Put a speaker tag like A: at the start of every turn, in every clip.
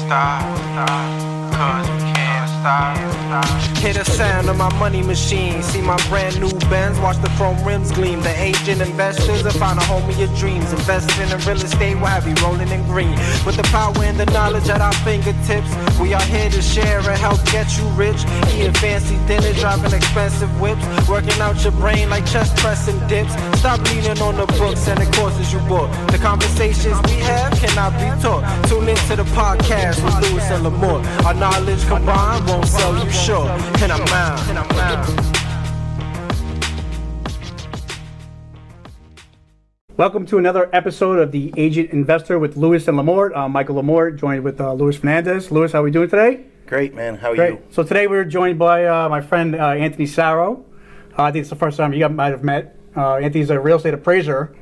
A: cause we can't stop. Hear the sound of my money machine. See my brand new Benz, watch the chrome rims gleam. The agent investors will find a home of your dreams. Investing in real estate will have you rolling in green. With the power and the knowledge at our fingertips, we are here to share and help get you rich. Eating fancy dinner, driving expensive whips, working out your brain like chest pressing dips. Stop leaning on the books and the courses you book. The conversations we have cannot be taught. Tune into the podcast with Lewis and Lamore. Our knowledge combined won't sell you short. And I'm out.
B: Welcome to another episode of The Agent Investor with Lewis and Lamort. I'm Michael Lamort, joined with Luis Fernandez. Luis, how are we doing today?
C: Great, man. How are
B: Great.
C: you?
B: So today we're joined by my friend Anthony Sarro. I think it's the first time you might have met. Anthony's a real estate appraiser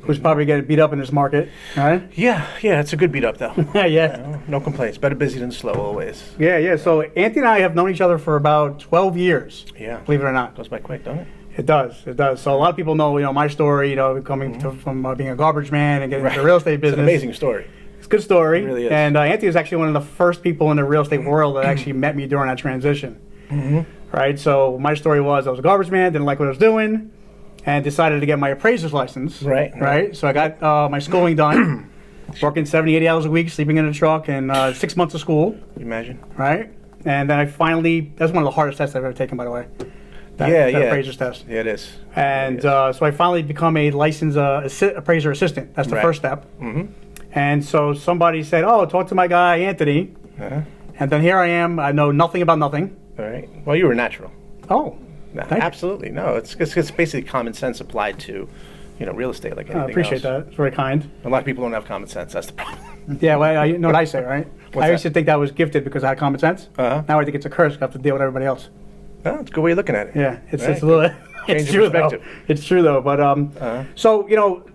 B: who's probably getting beat up in this market, right?
C: Yeah, it's a good beat up though.
B: Yeah.
C: No complaints. Better busy than slow always.
B: Yeah. So Anthony and I have known each other for about 12 years.
C: Yeah.
B: Believe it or not.
C: Goes by quick, don't it?
B: It does. So a lot of people know, my story, coming from being a garbage man and getting into the real estate business.
C: It's an amazing story.
B: It's a good story.
C: It really is.
B: And Anthony was actually one of the first people in the real estate world that actually met me during that transition. Mm-hmm. Right? So my story was I was a garbage man, didn't like what I was doing, and decided to get my appraiser's license. Right? So I got my schooling done, working 70, 80 hours a week, sleeping in a truck, and 6 months of school.
C: Imagine.
B: Right? And then I finally, that's one of the hardest tests I've ever taken, by the way. That appraiser's test.
C: Yeah, it is.
B: And so I finally become a licensed appraiser assistant. That's the first step. Mm-hmm. And so somebody said, talk to my guy, Anthony. Uh-huh. And then here I am. I know nothing about nothing.
C: All right. Well, you were natural.
B: Oh.
C: No, absolutely. No, it's basically common sense applied to, real estate like anything else.
B: I appreciate that. It's very kind.
C: A lot of people don't have common sense. That's the problem.
B: Yeah, well, you know what I say, right? I used to think that was gifted because I had common sense.
C: Uh-huh.
B: Now I think it's a curse. I have to deal with everybody else.
C: Oh, it's a good way of looking at it.
B: Yeah, it's a little. It's true though. It's true though. But so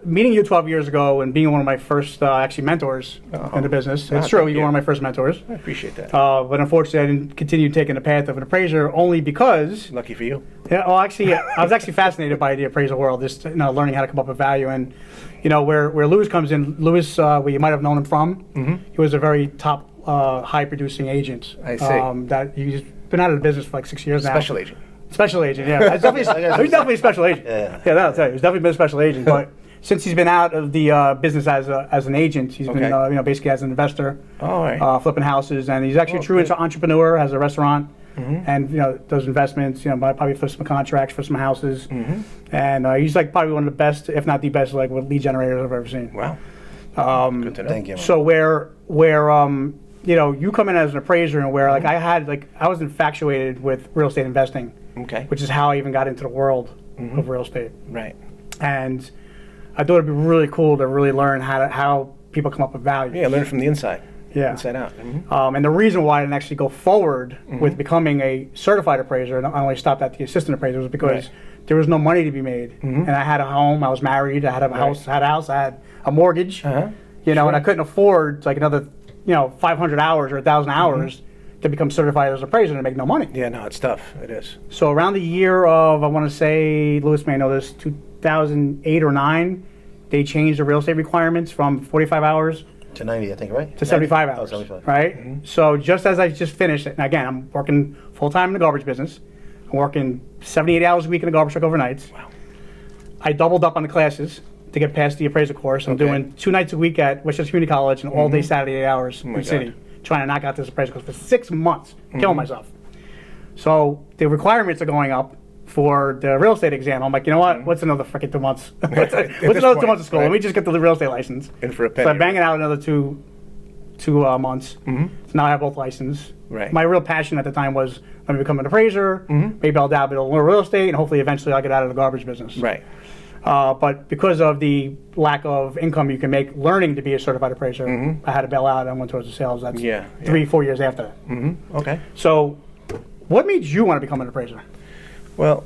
B: meeting you 12 years ago and being one of my first actually mentors in the business. It's true. You were one of my first mentors.
C: I appreciate that.
B: But unfortunately, I didn't continue taking the path of an appraiser only because.
C: Lucky for you.
B: Yeah. Well, actually, I was actually fascinated by the appraisal world. Just learning how to come up with value and where Lewis comes in. Lewis, where you might have known him from. Mm-hmm. He was a very top high producing agent.
C: I see.
B: That he's been out of the business for like 6 years now.
C: Special agent.
B: Special agent, yeah. He's definitely a special agent. Yeah, that'll tell you. He's definitely been a special agent. But since he's been out of the business as an agent, he's been basically as an investor, flipping houses, and he's actually a true entrepreneur. Has a restaurant, and does investments. Probably flips some contracts for some houses, and he's like probably one of the best, if not the best, like lead generators I've ever seen.
C: Wow. Good to know.
B: Thank you. So where you come in as an appraiser, and where I was infatuated with real estate investing.
C: Okay.
B: Which is how I even got into the world of real estate.
C: Right.
B: And I thought it'd be really cool to really learn how people come up with value.
C: Yeah, learn from the inside.
B: Yeah.
C: Inside out. Mm-hmm.
B: And the reason why I didn't actually go forward with becoming a certified appraiser, and I only stopped at the assistant appraiser, was because there was no money to be made. And I had a home, I was married, I had a house, I had a mortgage, and I couldn't afford like another 500 hours or 1,000 hours to become certified as an appraiser and make no money.
C: Yeah, no, it's tough. It is.
B: So around the year of, I want to say, Lewis may know this, 2008 or 9, they changed the real estate requirements from 45 hours
C: to 90, I think, right?
B: To 75 hours.
C: Oh, 75.
B: Right? Mm-hmm. So just as I just finished, and again, I'm working full-time in the garbage business. I'm working 78 hours a week in the garbage truck overnights.
C: Wow.
B: I doubled up on the classes to get past the appraiser course. I'm doing 2 nights a week at Westchester Community College and all day Saturday 8 hours in the city, trying to knock out this appraiser course for 6 months, killing myself. So the requirements are going up for the real estate exam. I'm like, you know what? What's another freaking 2 months? What's another 2 months of school? Let me just get the real estate license.
C: And for a penny.
B: So I'm banging out another two months. So now I have both licenses.
C: Right.
B: My real passion at the time was let me become an appraiser. Maybe I'll dabble in a little real estate, and hopefully eventually I'll get out of the garbage business.
C: Right.
B: But because of the lack of income you can make learning to be a certified appraiser, I had to bail out and went towards the sales. That's 3-4 years after that.
C: Okay.
B: So what made you want to become an appraiser?
C: Well,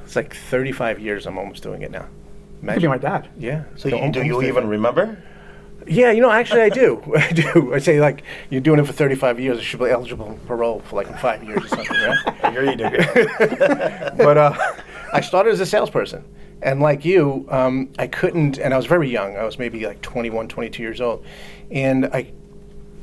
C: it's like 35 years I'm almost doing it now.
B: Could be my dad.
C: Yeah.
D: So do you even remember?
C: Yeah, actually I do. I do. I say, like, you're doing it for 35 years, you should be eligible for parole for like 5 years or something, right?
D: I hear you do.
C: But I started as a salesperson. And like you, I couldn't, and I was very young. I was maybe like 21, 22 years old. And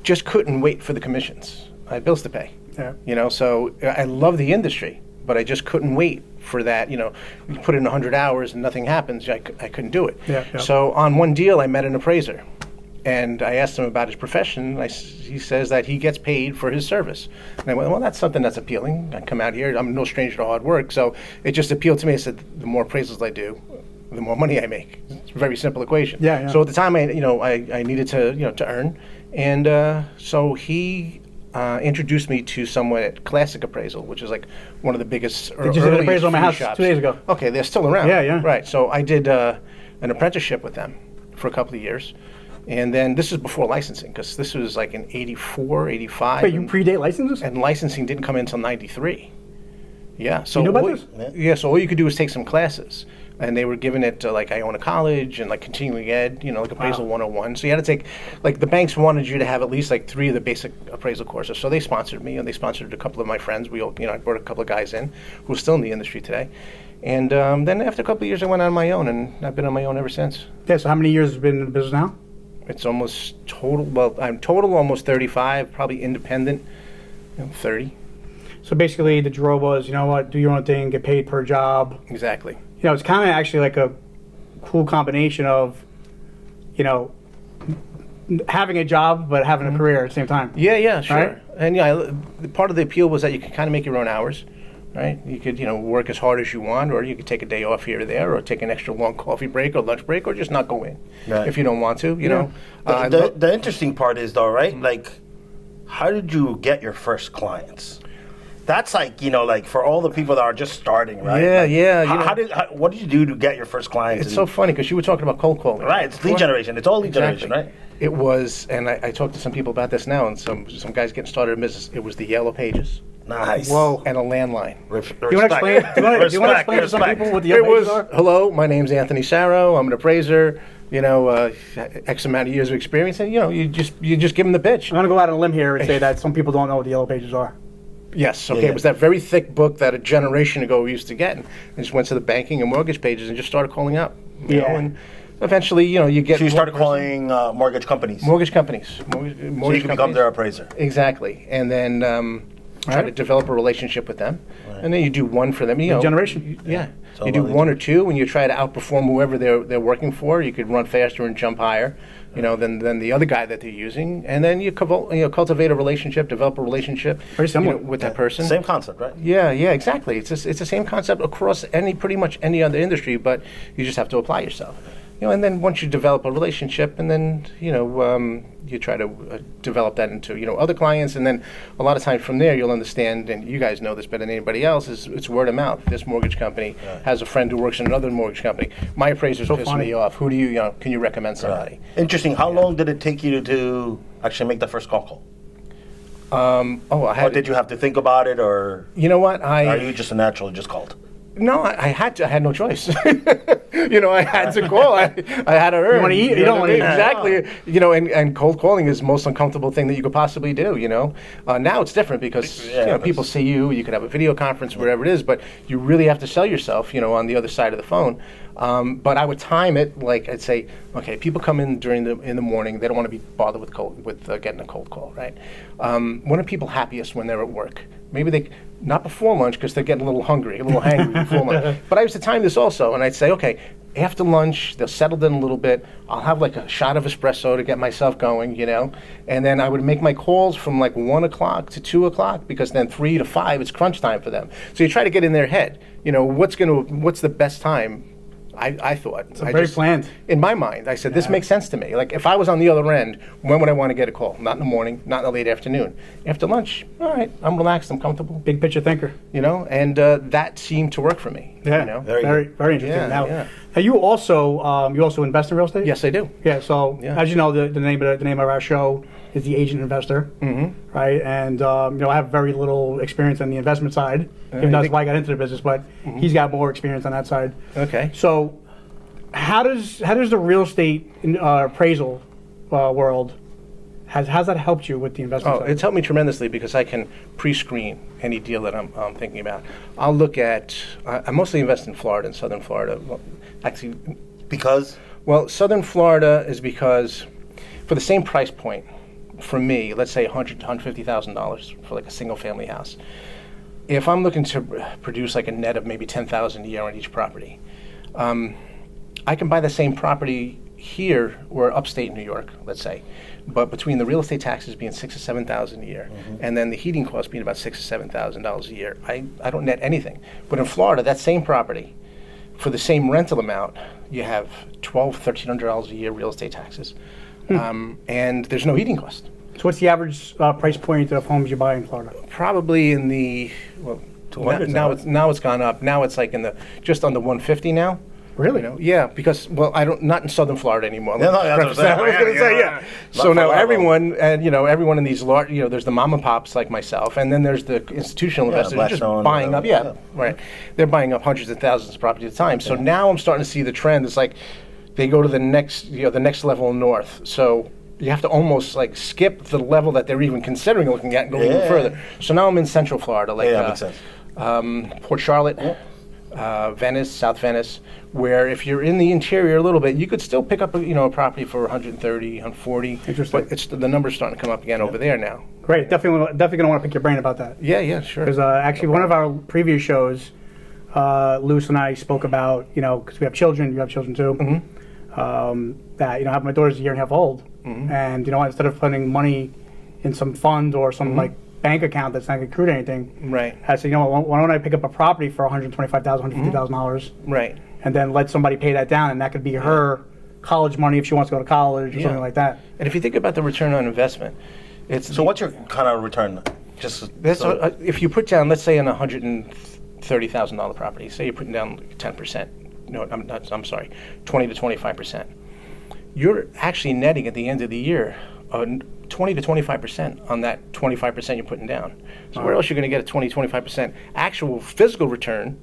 C: just couldn't wait for the commissions. I had bills to pay.
B: Yeah.
C: You know, so I love the industry, but I just couldn't wait for that. You know, you put in 100 hours and nothing happens. I couldn't do it.
B: Yeah, yeah.
C: So on one deal, I met an appraiser, and I asked him about his profession. He says that he gets paid for his service. And I went, well, that's something that's appealing. I come out here. I'm no stranger to hard work, so it just appealed to me. I said, the more appraisals I do, the more money I make. It's a very simple equation.
B: Yeah, yeah.
C: So at the time, I needed to earn, and so he introduced me to someone at Classic Appraisal, which is like one of the biggest.
B: They just did an appraisal on my house
C: shops.
B: 2 days ago.
C: Okay, they're still around.
B: Yeah, yeah.
C: Right. So I did an apprenticeship with them for a couple of years, and then this is before licensing, because this was like in 84, 85.
B: Wait, you predate licenses?
C: And licensing didn't come in until 93. Yeah. So
B: You know about
C: all-
B: this?
C: Yeah. So all you could do was take some classes, and they were giving it to like Iona College and like continuing ed, like Appraisal 101. So you had to take, like the banks wanted you to have at least like 3 of the basic appraisal courses. So they sponsored me, and they sponsored a couple of my friends. We all, I brought a couple of guys in who are still in the industry today. And then after a couple of years, I went on my own, and I've been on my own ever since.
B: Yeah, so how many years have you been in the business now?
C: It's almost total. Well, I'm total almost 35. Probably independent, 30.
B: So basically the draw was, you know what, do your own thing, get paid per job.
C: Exactly.
B: It's kind of actually like a cool combination of, having a job but having a career at the same time.
C: Yeah, sure.
B: Right?
C: And part of the appeal was that you could kind of make your own hours, right? You could, work as hard as you want, or you could take a day off here or there, or take an extra long coffee break or lunch break, or just not go in if you don't want to. You know.
D: The interesting part is though, right? Like, how did you get your first clients? That's like, like for all the people that are just starting, right?
C: Yeah,
D: Like, what did you do to get your first clients?
C: It's so funny because you were talking about cold calling.
D: Right, it's lead generation. It's all lead
C: Exactly.
D: generation, right?
C: It was, and I talked to some people about this now, and some guys getting started in business. It was the Yellow Pages.
D: Nice.
C: Whoa. And a landline.
B: Do you want to explain? Do you want to explain to some people what the
C: It
B: other
C: was,
B: pages are?
C: hello, my name's Anthony Sarro. I'm an appraiser. X amount of years of experience, and you just give them the pitch.
B: I'm going to go out on a limb here and say that some people don't know what the yellow pages are.
C: Yes, okay.
D: Yeah.
C: It was that very thick book that a generation ago we used to get, and I just went to the banking and mortgage pages and just started calling up. You know, and eventually, you get.
D: So you started calling mortgage companies.
C: Mortgage companies. Mortgage
D: So you can
C: companies.
D: become their appraiser.
C: Exactly, and then try to develop a relationship with them, and then you do one for them.
B: Generation.
C: Yeah.
D: all
C: You do
D: about
C: one or two, and you try to outperform whoever they're working for. You could run faster and jump higher, than the other guy that they're using, and then you cultivate a relationship, develop a relationship,
B: Very similar.
C: with that person.
D: Same concept, right?
C: Yeah, exactly. It's the same concept across pretty much any other industry, but you just have to apply yourself. And then once you develop a relationship, and then you try to develop that into other clients, and then a lot of times from there you'll understand, and you guys know this better than anybody else, is it's word of mouth. This mortgage company has a friend who works in another mortgage company. My appraisers piss me off. Who do can you recommend somebody?
D: Interesting. How long did it take you to actually make the first call?
C: Or
D: did you have to think about it, or
C: You know what?
D: are you just a natural just called?
C: No, I had to. I had no choice. I had to call. I had to earn.
B: You wanna eat, you don't wanna eat.
C: Exactly. And cold calling is the most uncomfortable thing that you could possibly do. Now it's different because people see you. You could have a video conference, wherever it is, but you really have to sell yourself. On the other side of the phone. But I would time it like I'd say, okay, people come in in the morning. They don't want to be bothered with getting a cold call, right? When are people happiest when they're at work? Maybe they not before lunch because they're getting a little hungry, a little hangry before lunch. But I used to time this also, and I'd say, okay, after lunch they'll settle in a little bit. I'll have like a shot of espresso to get myself going, and then I would make my calls from like 1 o'clock to 2 o'clock because then 3 to 5 it's crunch time for them. So you try to get in their head. What's the best time? I thought. It's
B: very planned.
C: In my mind, I said, this makes sense to me. Like, if I was on the other end, when would I want to get a call? Not in the morning, not in the late afternoon. After lunch, all right, I'm relaxed, I'm comfortable.
B: Big picture thinker.
C: And that seemed to work for me.
B: Yeah, very interesting.
C: Yeah,
B: Now,
C: yeah.
B: you also invest in real estate?
C: Yes, I do.
B: Yeah. So as you know, the name of our show is the Agent Investor, right? And I have very little experience on the investment side, even though that's why I got into the business. But he's got more experience on that side.
C: Okay.
B: So, how does the real estate appraisal world has that helped you with the investment side?
C: It's helped me tremendously because I can pre-screen any deal that I'm thinking about. I'll look at. I mostly invest in Florida and Southern Florida. Well, actually,
D: Because
C: Southern Florida is because for the same price point, for me, let's say $100,000 to $150,000 for like a single family house. If I'm looking to produce like a net of maybe $10,000 a year on each property, I can buy the same property here or upstate New York, let's say, but between the real estate taxes being $6,000 to $7,000 a year, and then the heating cost being about $6,000 to $7,000 a year, I don't net anything. But in Florida, that same property, for the same rental amount, you have $1,200, $1,300 a year real estate taxes, and there's no heating cost.
B: So what's the average price point of homes you buy in Florida?
C: Probably in the now it's gone up. Now it's like in the just under 150 now.
B: Really?
C: Yeah, because not in Southern Florida anymore.
D: No, that's what I was
C: going to say. Yeah. So now everyone everyone in these large, there's the mom and pops like myself, and then there's the institutional investors just buying up. Yeah, right. They're buying up hundreds of thousands of property at a time. So now I'm starting to see the trend. It's like they go to the next level north. So you have to almost like skip the level that they're even considering looking at and go even further. So now I'm in Central Florida, like
D: makes sense.
C: Port Charlotte, Venice, South Venice, where if you're in the interior a little bit, you could still pick up a property for 130, 140.
B: Interesting.
C: But the numbers starting to come up again over there now.
B: Great. Definitely going to want to pick your brain about that.
C: Yeah, sure.
B: Because actually one of our previous shows, Luce and I spoke about, because we have children, you have children too, that, I have my daughter's a year and a half old. And, instead of putting money in some fund or some like bank account that's not going to accrue to anything,
C: right?
B: I said, why don't I pick up a property for $125,000, $150,000,
C: right? And
B: then let somebody pay that down, and that could be her college money if she wants to go to college or something like that.
C: And if you think about the return on investment,
D: so what's your kind of return?
C: If you put down, let's say, an $130,000 property, say you're putting down 10%. No, I'm sorry, 20 to 25%. You're actually netting at the end of the year 20 to 25% on that 25% you're putting down. So where else you're going to get a 20, 25% actual physical return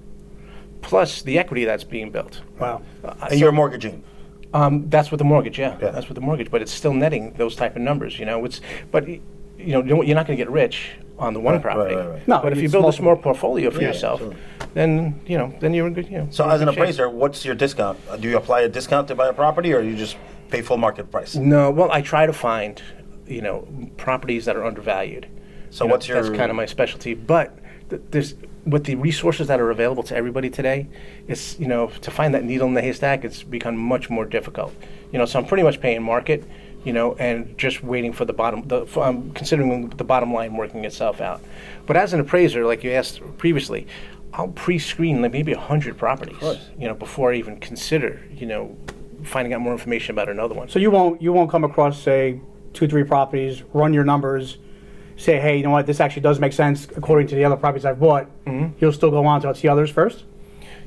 C: plus the equity that's being built?
B: Wow.
D: And you're mortgaging?
C: That's with the mortgage, that's with the mortgage, but it's still netting those type of numbers, But you're not going to get rich on the one property.
B: Right. No,
C: but if you build a small portfolio for yourself, then you're in good.
D: So as an appraiser, what's your discount? Do you apply a discount to buy a property, or you just pay full market price?
C: No, well, I try to find properties that are undervalued.
D: So what's your?
C: That's kind of my specialty. But there's with the resources that are available to everybody today, it's to find that needle in the haystack, it's become much more difficult. So I'm pretty much paying market. And just waiting for I'm considering the bottom line working itself out. But as an appraiser, like you asked previously, I'll pre-screen like maybe 100 properties, before I even consider, finding out more information about another one.
B: So you won't come across, say, 2-3 properties, run your numbers, say, hey, you know what, this actually does make sense according to the other properties I've bought. You'll still go on to see others first?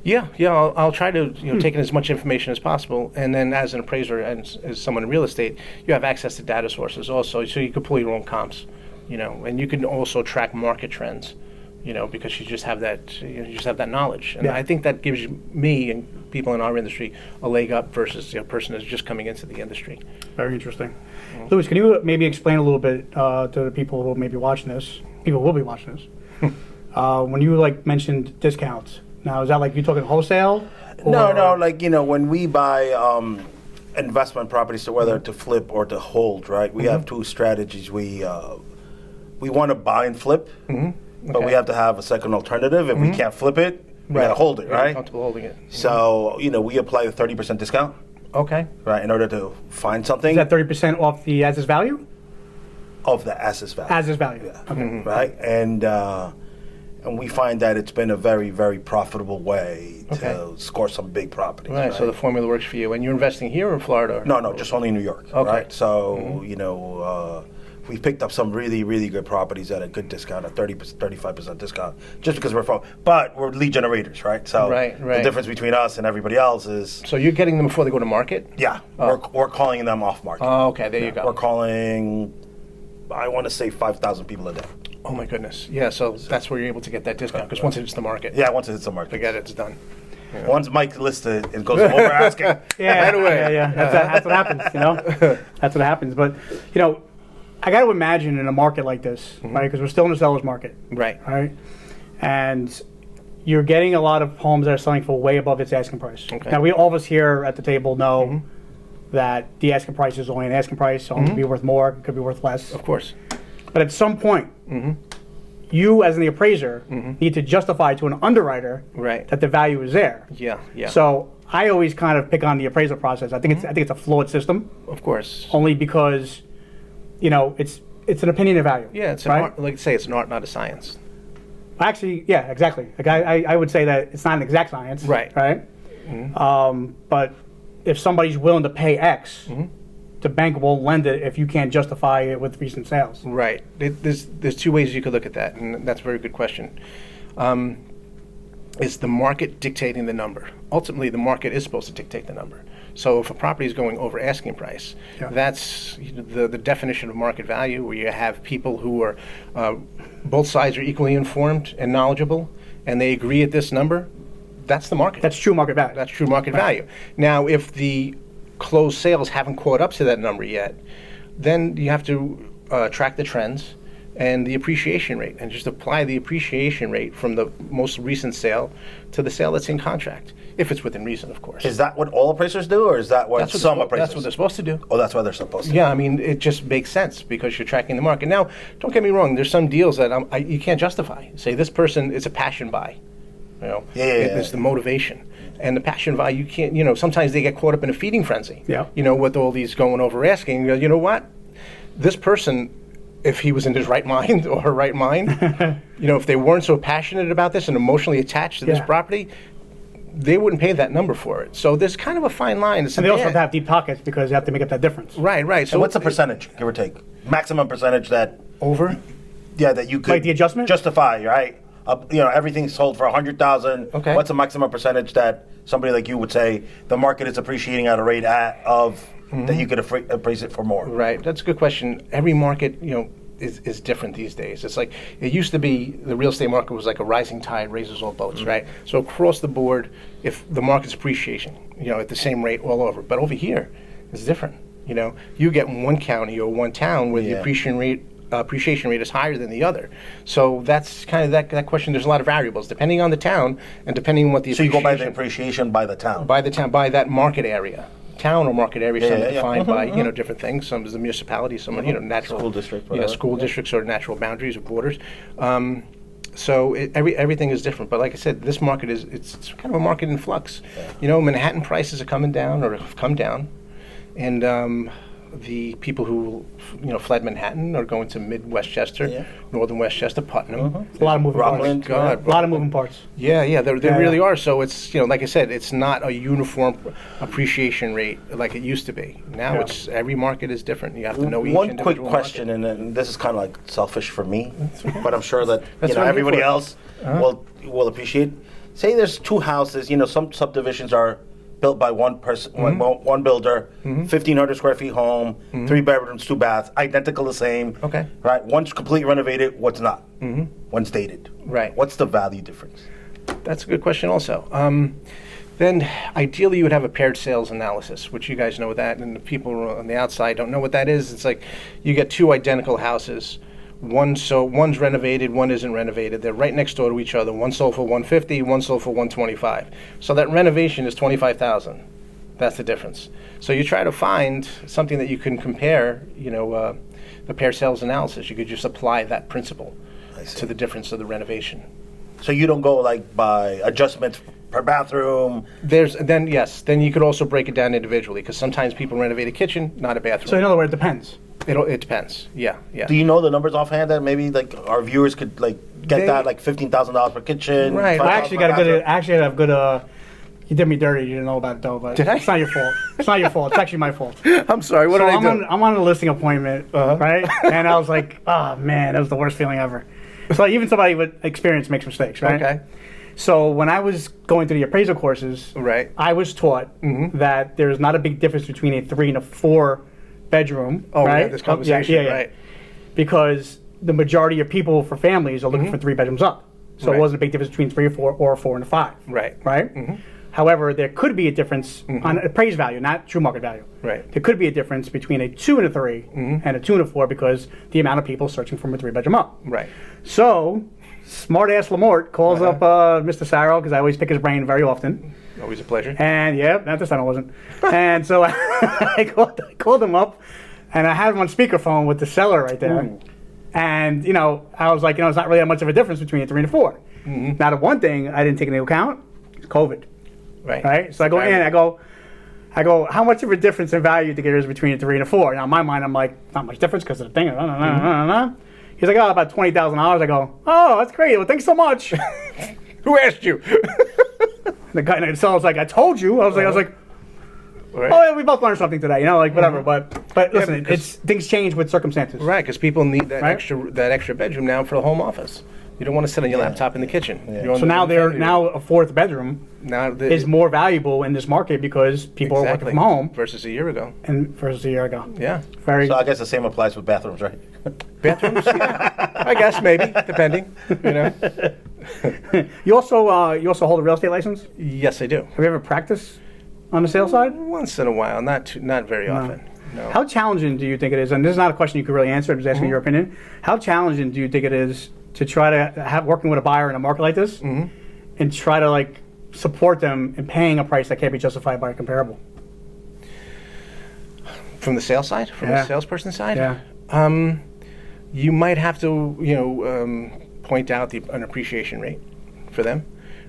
C: Yeah. I'll try to take in as much information as possible, and then as an appraiser and as someone in real estate, you have access to data sources also, so you can pull your own comps, and you can also track market trends, because you just have that knowledge, and I think that gives me and people in our industry a leg up versus a person that's just coming into the industry.
B: Very interesting. Louis, can you maybe explain a little bit to the people who may be watching this? People will be watching this. When you mentioned discounts. Now, is that like you talking wholesale?
D: No, when we buy investment properties, so whether to flip or to hold, right? We have two strategies. We want to buy and flip, but we have to have a second alternative. If we can't flip it, we got to hold it, right?
C: Comfortable holding it.
D: So, we apply a 30% discount.
C: Okay.
D: Right, in order to find something.
B: Is that 30% off the as-is value?
D: Of the as-is value.
B: As-is value.
D: Yeah.
B: Okay.
D: Right, and we find that it's been a very, very profitable way to score some big properties.
C: Right, so the formula works for you. And you're investing here or in Florida?
D: No, just only in New York.
C: Okay.
D: Right? So, we've picked up some really, really good properties at a good discount, a 35% discount, just because but we're lead generators, right? So the difference between us and everybody else is...
C: So you're getting them before they go to market?
D: Yeah, we're calling them off market.
C: Oh, okay, there you go.
D: We're calling, I want to say 5,000 people a day.
C: Oh my goodness! Yeah, so that's where you're able to get that discount because once it hits the market.
D: Yeah, once it hits the market.
C: Forget it, it's done.
D: Yeah. Once Mike lists it, it goes over asking.
B: Right away. Yeah. That's what happens. That's what happens. But I got to imagine in a market like this, right? Because we're still in the seller's market,
C: right?
B: And you're getting a lot of homes that are selling for way above its asking price.
C: Okay.
B: Now, all of us here at the table know that the asking price is only an asking price. So it could be worth more, it could be worth less.
C: Of course.
B: But at some point, you as the appraiser need to justify to an underwriter that the value is there.
C: Yeah, yeah.
B: So I always kind of pick on the appraisal process. I think it's a flawed system.
C: Of course.
B: Only because, it's an opinion of value.
C: Yeah, it's
B: right?
C: an art, like I say, it's an art, not a science.
B: Actually, yeah, exactly. Like I would say that it's not an exact science.
C: Right.
B: Right. But if somebody's willing to pay X, the bank will lend it if you can't justify it with recent sales.
C: Right. There's two ways you could look at that, and that's a very good question. Is the market dictating the number? Ultimately, the market is supposed to dictate the number. So if a property is going over asking price, that's the definition of market value, where you have people who are, both sides are equally informed and knowledgeable, and they agree at this number. That's the market.
B: That's true market value.
C: That's true market value. Now, if the closed sales haven't caught up to that number yet, then you have to track the trends and the appreciation rate, and just apply the appreciation rate from the most recent sale to the sale that's in contract, if it's within reason, of course.
D: Is that what all appraisers do, or is that what some appraisers?
C: That's what they're supposed to do.
D: Oh, that's what they're supposed to.
C: Yeah, I mean, it just makes sense because you're tracking the market. Now, don't get me wrong. There's some deals that you can't justify. Say this person is a passion buy. It's the motivation. And the passion buy, you can't, sometimes they get caught up in a feeding frenzy.
B: Yeah.
C: With all these going over asking. You know what? This person, if he was in his right mind or her right mind, if they weren't so passionate about this and emotionally attached to this property, they wouldn't pay that number for it. So there's kind of a fine line.
B: And they also have to have deep pockets because you have to make up that difference.
C: Right.
D: So what's the percentage, give or take? Maximum percentage that...
C: Over?
D: Yeah, that you could...
B: Like the adjustment?
D: Justify, right? Everything's sold for $100,000.
C: Okay.
D: What's the maximum percentage that somebody like you would say the market is appreciating at a rate of that you could appraise it for more?
C: Right. That's a good question. Every market, is different these days. It's like it used to be. The real estate market was like a rising tide raises all boats, right? So across the board, if the market's appreciation, at the same rate all over. But over here, it's different. You get one county or one town where the appreciation rate is higher than the other. So that's kind of that question. There's a lot of variables depending on the town and depending on what the
D: So you go by the appreciation by the town?
C: By that market area. Town or market area, some are defined by different things. Some is the municipality, some are natural
D: school district,
C: school districts or natural boundaries or borders. So everything is different. But like I said, this market it's kind of a market in flux. Manhattan prices are coming down or have come down, and the people who fled Manhattan are going to Mid-Westchester, Northern Westchester, Putnam.
B: A lot of moving
D: Rockland,
B: parts. A lot of moving parts.
C: Yeah, there really are. So it's like I said, it's not a uniform appreciation rate like it used to be. Now it's every market is different. You have to know each
D: One
C: individual
D: quick question,
C: market.
D: and this is kind of like selfish for me, but I'm sure that
C: That's what I'm
D: everybody
C: here for.
D: else will appreciate. Say there's two houses. Some subdivisions are built by one person, one builder, 1,500 square feet home, 3 bedrooms, 2 baths, identical the same.
C: Okay.
D: Right. One's completely renovated. One's not. One's dated.
C: Right.
D: What's the value difference?
C: That's a good question also. Then ideally you would have a paired sales analysis, which you guys know what that, and the people on the outside don't know what that is. It's like you get two identical houses. One's renovated, one isn't renovated. They're right next door to each other. One sold for $150, one sold for $125. So that renovation is $25,000. That's the difference. So you try to find something that you can compare. The pair sales analysis. You could just apply that principle to the difference of the renovation.
D: So you don't go like by adjustment per bathroom.
C: Then you could also break it down individually because sometimes people renovate a kitchen, not a bathroom.
B: So in other words, it depends.
C: It depends. Yeah.
D: Do you know the numbers offhand that maybe like our viewers could get that like $15,000 per kitchen?
C: Right.
B: I actually got a good. Actually, I have good. You did me dirty. You didn't know about it though, but
C: Did I?
B: It's not your fault. It's not your fault. It's actually my fault.
C: I'm sorry. What
B: So
C: did I do?
B: I'm on a listing appointment, right? And I was like, oh man, that was the worst feeling ever. So even somebody with experience makes mistakes, right?
C: Okay.
B: So when I was going through the appraisal courses,
C: Right.
B: I was taught that there's not a big difference between a 3 and a 4 bedroom.
C: Oh,
B: right?
C: yeah, this conversation, right.
B: Because the majority of people for families are looking for 3 bedrooms up. So
C: Right.
B: it wasn't a big difference between 3 or 4 or a 4 and a 5.
C: Right.
B: Right? However, there could be a difference on appraised value, not true market value.
C: Right.
B: There could be a difference between a 2 and a 3 and a 2 and a 4 because the amount of people searching for a 3 bedroom up.
C: Right.
B: So, smart ass Lamort calls up Mr. Sarro because I always pick his brain very often.
C: Always a pleasure.
B: And yeah, not this time it wasn't. And so I called them up, and I had them on speakerphone with the seller right there. Ooh. And I was like, it's not really that much of a difference between a 3 and a 4. Mm-hmm. Now the one thing I didn't take into account is COVID. Right. So I go in, I go, how much of a difference in value there is between a 3 and a 4? Now in my mind, I'm like, not much difference because of the thing. Mm-hmm. He's like, about $20,000. I go, oh, that's great. Well, thanks so much.
C: Who asked you?
B: The guy, the seller's like, I told you. I was like, right. Oh, yeah, we both learned something today, whatever. Mm-hmm. But listen, things change with circumstances.
C: Right, because people need that extra bedroom now for the home office. You don't want to sit on your laptop in the kitchen.
B: Yeah. So now a fourth bedroom is more valuable in this market because people are working from home
C: versus a year ago.
B: Yeah.
D: So I guess the same applies with bathrooms, right?
C: Bathrooms, yeah. I guess maybe, depending.
B: You also hold a real estate license?
C: Yes, I do.
B: Have you ever practiced on the sales side?
C: Once in a while, not very often. No.
B: How challenging do you think it is? And this is not a question you could really answer. I'm just asking your opinion. How challenging do you think it is to try to have working with a buyer in a market like this, and try to support them in paying a price that can't be justified by a comparable?
C: From the sales side, the salesperson side,
B: yeah.
C: You might have to point out an appreciation rate for them,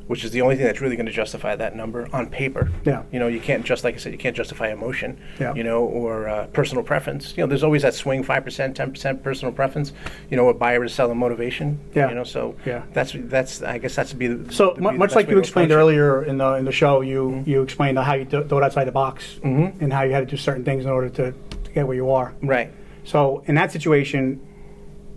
C: which is the only thing that's really going to justify that number on paper.
B: Yeah.
C: You can't like I said, you can't justify emotion.
B: Yeah.
C: Or personal preference. There's always that swing 5%, 10% personal preference. A buyer to sell a motivation.
B: Yeah.
C: So
B: yeah.
C: That's I guess that's to be the.
B: So much like you explained earlier in the show, you explained how you do it outside the box and how you had to do certain things in order to get where you are.
C: Right.
B: So in that situation,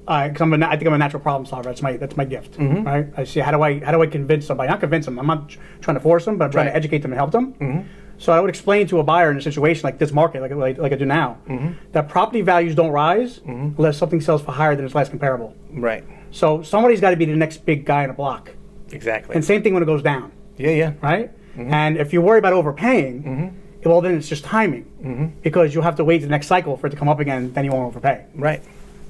B: I think I'm a natural problem solver. That's my gift, right? I see how do I convince somebody? Not convince them. I'm not trying to force them, but I'm trying to educate them and help them. Mm-hmm. So I would explain to a buyer in a situation like this market, like I do now, that property values don't rise unless something sells for higher than its last comparable.
C: Right.
B: So somebody's got to be the next big guy in a block.
C: Exactly.
B: And same thing when it goes down.
C: Yeah.
B: Right. Mm-hmm. And if you worry about overpaying, well then it's just timing, because you'll have to wait the next cycle for it to come up again. Then you won't overpay.
C: Right.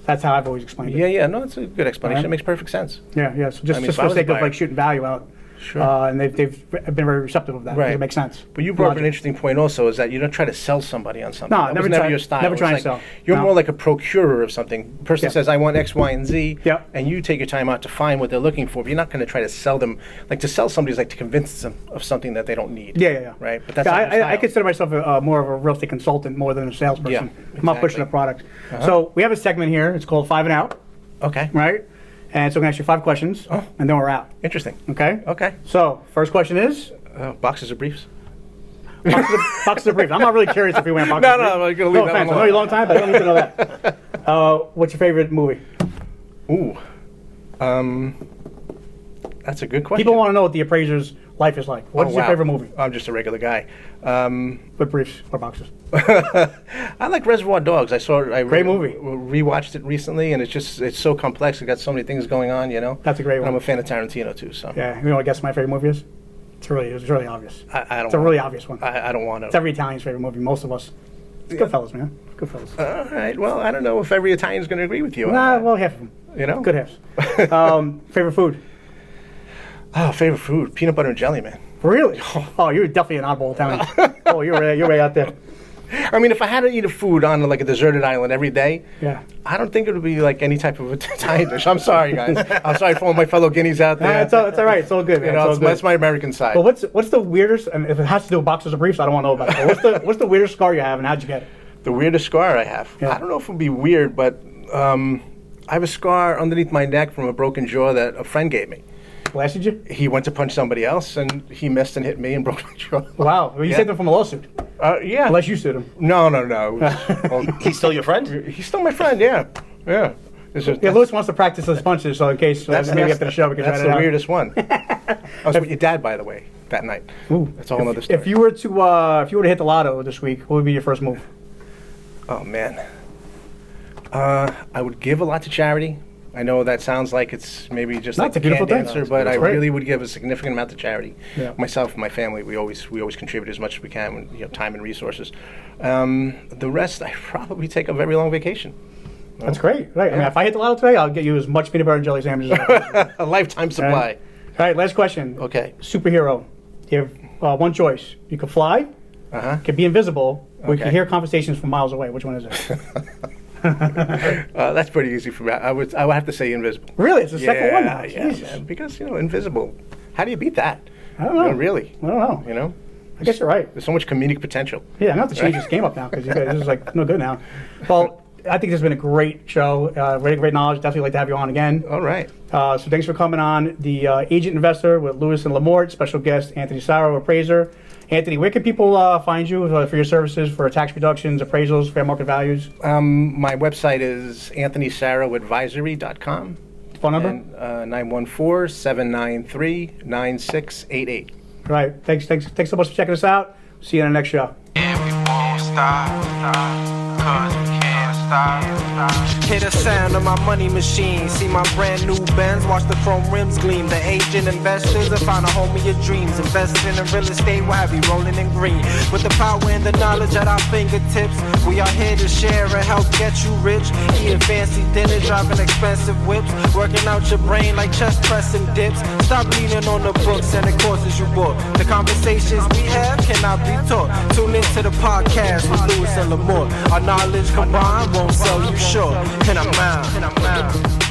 B: That's how I've always explained it.
C: Yeah. No, it's a good explanation. It makes perfect sense.
B: Yeah. So just for the sake of shooting value out.
C: Sure.
B: And they've been very receptive of that.
C: Right.
B: It makes sense.
C: But you brought up an interesting point also, is that you don't try to sell somebody on something.
B: No, never
C: your style.
B: Never trying to sell.
C: You're more like a procurer of something. The person says, I want X, Y, and Z, and you take your time out to find what they're looking for. But you're not going to try to sell them. Like, to sell somebody is like to convince them of something that they don't need.
B: Yeah.
C: Right? But that's not your style.
B: I consider myself more of a real estate consultant more than a salesperson.
C: Yeah, exactly.
B: I'm not pushing a product. So we have a segment here. It's called 5 and Out.
C: Okay.
B: Right? And so I'm going to ask you 5 questions, and then we're out.
C: Interesting.
B: Okay. So, first question is?
C: Boxes of briefs?
B: Boxes of briefs. I'm not really curious if you went boxes of briefs.
C: No, I'm going to leave that
B: offense. I know you a long time, but I don't need to know that. What's your favorite movie?
C: Ooh. That's a good question.
B: People want to know what the appraiser's life is like. What's your favorite movie?
C: I'm just a regular guy.
B: With briefs or boxes?
C: I like Reservoir Dogs.
B: Great movie.
C: Rewatched it recently, and it's so complex. It got so many things going on,
B: That's a great one.
C: I'm a fan of Tarantino too. So
B: yeah, I guess my favorite movie is? It's really obvious.
C: It's
B: a really obvious one.
C: I don't want to.
B: It's every Italian's favorite movie. Most of us. It's Goodfellas, man. Goodfellas.
C: All right. Well, I don't know if every Italian's going to agree with you.
B: Well, half of them. Good halves. Favorite food?
C: Oh, favorite food? Peanut butter and jelly, man.
B: Really? Oh, you're definitely an oddball Italian. Oh, you're way out there.
C: I mean, if I had to eat a food on like a deserted island every day, I don't think it would be like any type of Italian dish. I'm sorry, guys. I'm sorry for all my fellow Guineas out there.
B: It's all right. It's all good, man.
C: That's my American side.
B: Well, what's the weirdest? And if it has to do with boxes of briefs, I don't want to know about it. But what's the weirdest scar you have, and how'd you get it?
C: The weirdest scar I have. Yeah. I don't know if it would be weird, but I have a scar underneath my neck from a broken jaw that a friend gave me.
B: Blasted you?
C: He went to punch somebody else, and he missed and hit me and broke my jaw.
B: Wow. Well, you saved him from a lawsuit.
C: Yeah.
B: Unless you sued him.
C: No.
D: He's still your friend?
C: He's still my friend, yeah.
B: Louis wants to practice his punches, so in case maybe after the show we can try it out.
C: That's the weirdest one. I was with your dad, by the way, that night.
B: Ooh.
C: That's a whole other story.
B: If you were to hit the lotto this week, what would be your first move?
C: Oh, man. I would give a lot to charity. I know that sounds like it's maybe just like a canned answer, but I really would give a significant amount to charity. Yeah. Myself and my family, we always contribute as much as we can, time and resources. The rest, I probably take a very long vacation.
B: That's great. Right. Yeah. I mean, if I hit the lotto today, I'll get you as much peanut butter and jelly sandwiches as I can.
C: A lifetime supply.
B: All right, last question.
C: Okay.
B: Superhero. Do you have one choice. You could fly, could be invisible, or you could hear conversations from miles away. Which one is it?
C: That's pretty easy for me. I would have to say invisible.
B: Really? It's the second one now.
C: Yeah, man, because, invisible. How do you beat that?
B: I don't know.
C: Really?
B: I don't know. I guess you're right.
C: There's so much comedic potential.
B: Yeah, I'm going to have to change this game up now because this is no good now. Well, I think this has been a great show. Great knowledge. Definitely like to have you on again.
C: All right.
B: So thanks for coming on. The Agent Investor with Lewis and Lamort. Special guest Anthony Sarro, appraiser. Anthony, where can people find you for your services for tax reductions, appraisals, fair market values?
C: My website is anthonysarroadvisory.com.
B: Phone number?
C: 914-793-9688.
B: All right. Thanks so much for checking us out. See you in the next show.
A: Yeah, we won't stop, cause we can't stop. Hear the sound of my money machine. See my brand new Benz, watch the chrome rims gleam. The agent investors have found a home of your dreams. Investing in real estate will have you rolling in green. With the power and the knowledge at our fingertips, we are here to share and help get you rich. Eating fancy dinner, driving expensive whips, working out your brain like chest pressing dips. Stop leaning on the books and the courses you bought. The conversations we have cannot be taught. Tune into the podcast with Lewis and Lamort. Our knowledge combined won't sell you short. And I'm out.